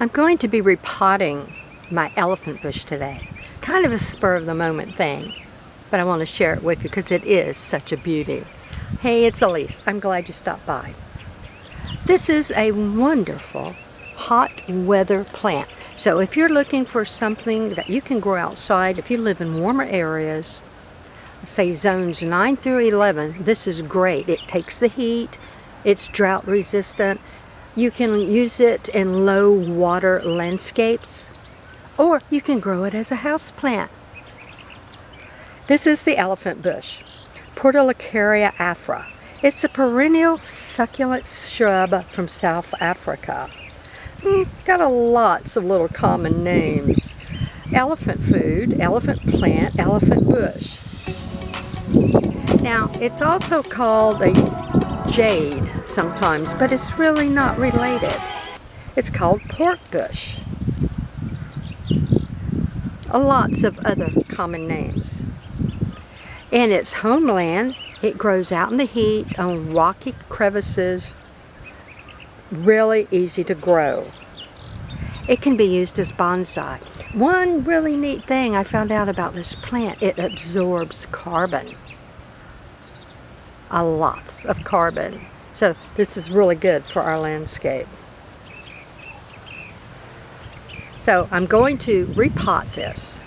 I'm going to be repotting my elephant bush today. Kind of a spur of the moment thing, but I want to share it with you because it is such a beauty. Hey, it's Elise. I'm glad you stopped by. This is a wonderful hot weather plant. So if you're looking for something that you can grow outside, if you live in warmer areas, say zones 9 through 11, this is great. It takes the heat, it's drought resistant. You can use it in low water landscapes, or you can grow it as a house plant. This is the elephant bush, Portulacaria afra. It's a perennial succulent shrub from South Africa. Got lots of little common names. Elephant food, elephant plant, elephant bush. Now, it's also called a jade sometimes, but it's really not related. It's called pork bush. Lots of other common names. In its homeland, it grows out in the heat on rocky crevices, really easy to grow. It can be used as bonsai. One really neat thing I found out about this plant, it absorbs carbon. A lot of carbon. So this is really good for our landscape. So I'm going to repot this.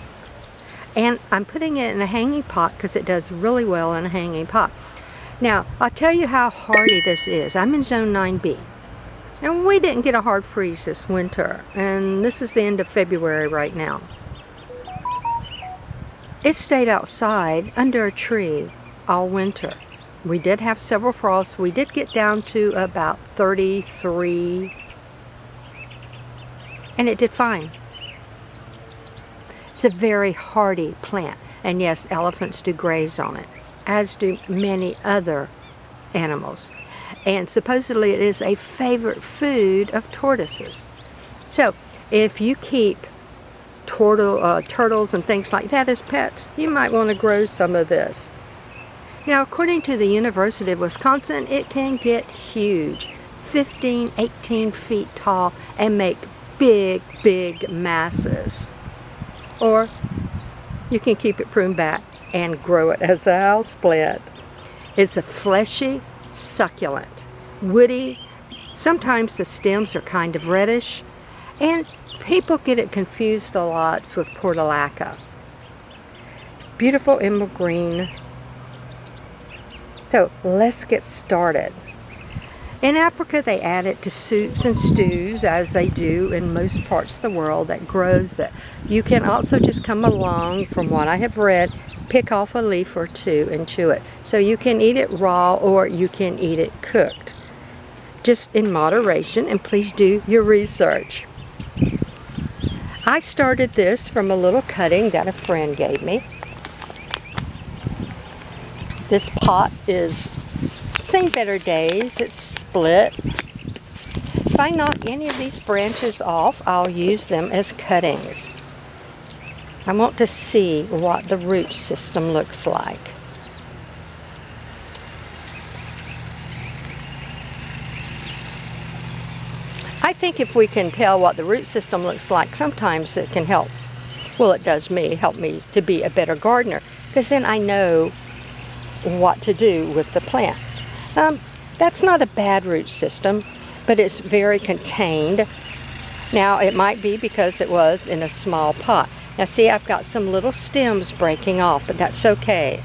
And I'm putting it in a hanging pot because it does really well in a hanging pot. Now, I'll tell you how hardy this is. I'm in zone 9B. And we didn't get a hard freeze this winter. And this is the end of February right now. It stayed outside under a tree all winter. We did have several frosts. We did get down to about 33. And it did fine. It's a very hardy plant. And yes, elephants do graze on it, as do many other animals. And supposedly it is a favorite food of tortoises. So if you keep turtles and things like that as pets, you might want to grow some of this. Now, according to the University of Wisconsin, it can get huge, 15, 18 feet tall, and make big, big masses. Or you can keep it pruned back and grow it as a house plant. It's a fleshy succulent, woody. Sometimes the stems are kind of reddish, and people get it confused a lot with portulaca. Beautiful emerald green. So let's get started. In Africa, they add it to soups and stews, as they do in most parts of the world that grows it. You can also just come along, from what I have read, pick off a leaf or two and chew it. So you can eat it raw or you can eat it cooked. Just in moderation, and please do your research. I started this from a little cutting that a friend gave me. This pot is seen better days. It's split. If I knock any of these branches off, I'll use them as cuttings. I want to see what the root system looks like. I think if we can tell what the root system looks like, sometimes it can help. Well, it does help me to be a better gardener, because then I know what to do with the plant. That's not a bad root system, but it's very contained. Now, it might be because it was in a small pot. Now see, I've got some little stems breaking off, but that's okay.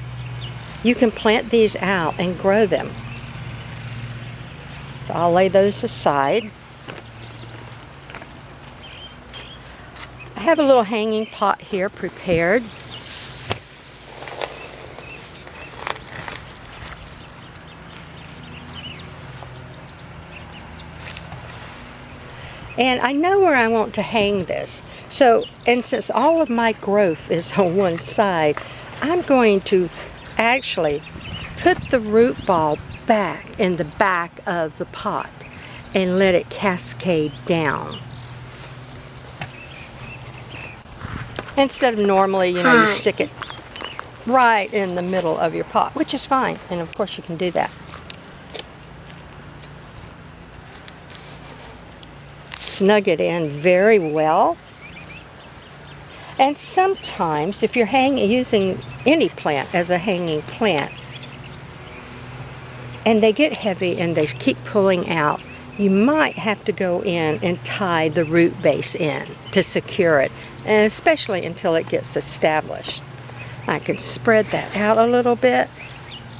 You can plant these out and grow them. So I'll lay those aside. I have a little hanging pot here prepared. And I know where I want to hang this. So, and since all of my growth is on one side, I'm going to actually put the root ball back in the back of the pot and let it cascade down. Instead of normally, you stick it right in the middle of your pot, which is fine. And of course you can do that. snug it in very well. And sometimes if you're using any plant as a hanging plant and they get heavy and they keep pulling out, you might have to go in and tie the root base in to secure it, and especially until it gets established. I can spread that out a little bit.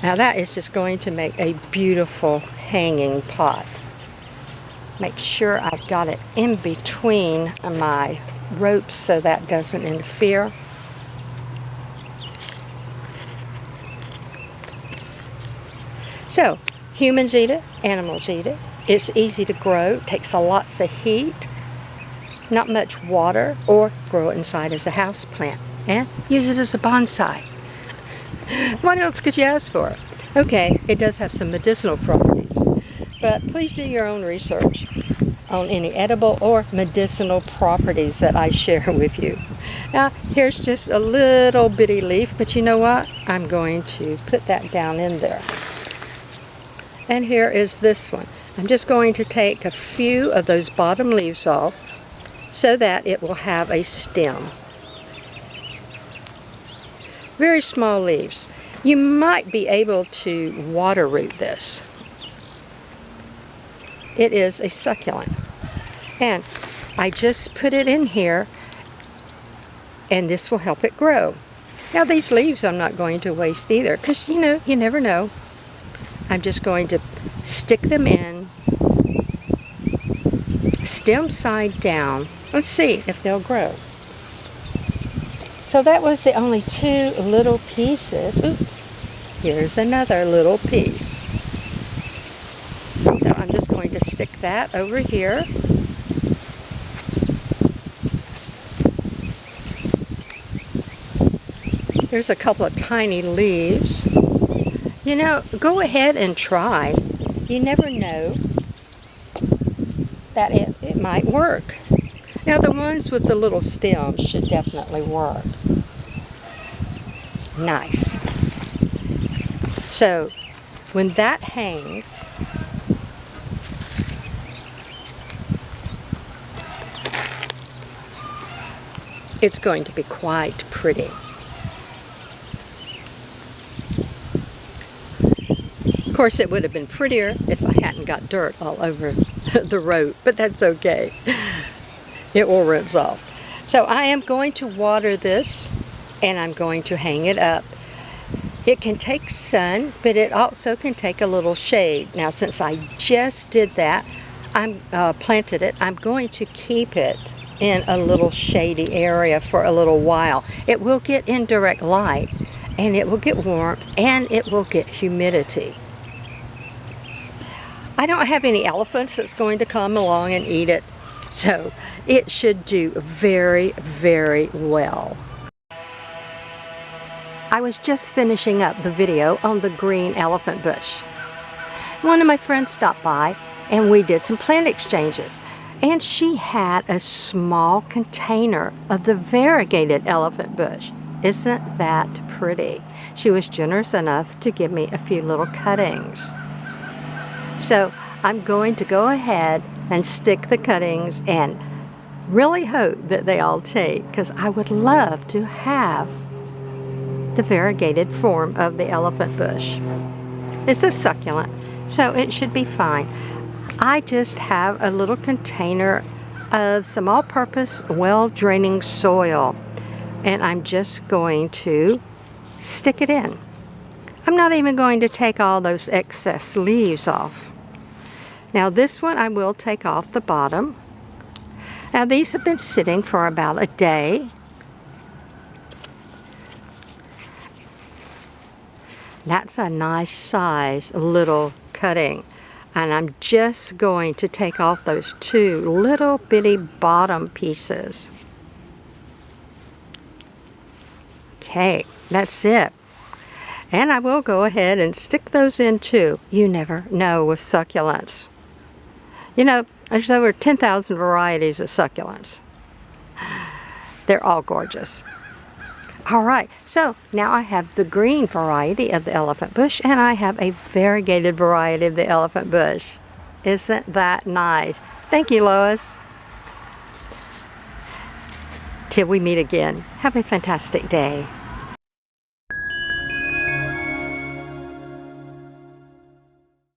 Now that is just going to make a beautiful hanging pot. Make sure I've got it in between my ropes so that doesn't interfere. So, humans eat it, animals eat it. It's easy to grow, takes lots of heat, not much water, or grow it inside as a house plant and use it as a bonsai. What else could you ask for? Okay, it does have some medicinal properties, but please do your own research on any edible or medicinal properties that I share with you. Now, here's just a little bitty leaf, but you know what? I'm going to put that down in there. And here is this one. I'm just going to take a few of those bottom leaves off so that it will have a stem. Very small leaves. You might be able to water root this. It is a succulent. And I just put it in here and this will help it grow. Now these leaves I'm not going to waste either because you never know. I'm just going to stick them in, stem side down. Let's see if they'll grow. So that was the only two little pieces. Ooh, here's another little piece. So I'm just going to stick that over here. There's a couple of tiny leaves. Go ahead and try. You never know that it might work. Now the ones with the little stems should definitely work. Nice. So when that hangs, it's going to be quite pretty. Of course, it would have been prettier if I hadn't got dirt all over the rope, but that's okay. It will rinse off. So I am going to water this and I'm going to hang it up. It can take sun, but it also can take a little shade. Now, since I just did that, planted it, I'm going to keep it in a little shady area for a little while. It will get indirect light and it will get warmth and it will get humidity. I don't have any elephants that's going to come along and eat it, so it should do very, very well. I was just finishing up the video on the green elephant bush. One of my friends stopped by and we did some plant exchanges, and she had a small container of the variegated elephant bush. Isn't that pretty? She was generous enough to give me a few little cuttings. So I'm going to go ahead and stick the cuttings and really hope that they all take, because I would love to have the variegated form of the elephant bush. It's a succulent, so it should be fine. I just have a little container of some all-purpose, well-draining soil, and I'm just going to stick it in. I'm not even going to take all those excess leaves off. Now this one I will take off the bottom. Now these have been sitting for about a day. That's a nice size little cutting. And I'm just going to take off those two little bitty bottom pieces. Okay, that's it. And I will go ahead and stick those in too. You never know with succulents. There's over 10,000 varieties of succulents. They're all gorgeous. All right, so now I have the green variety of the elephant bush and I have a variegated variety of the elephant bush. Isn't that nice? Thank you, Lois. Till we meet again, have a fantastic day.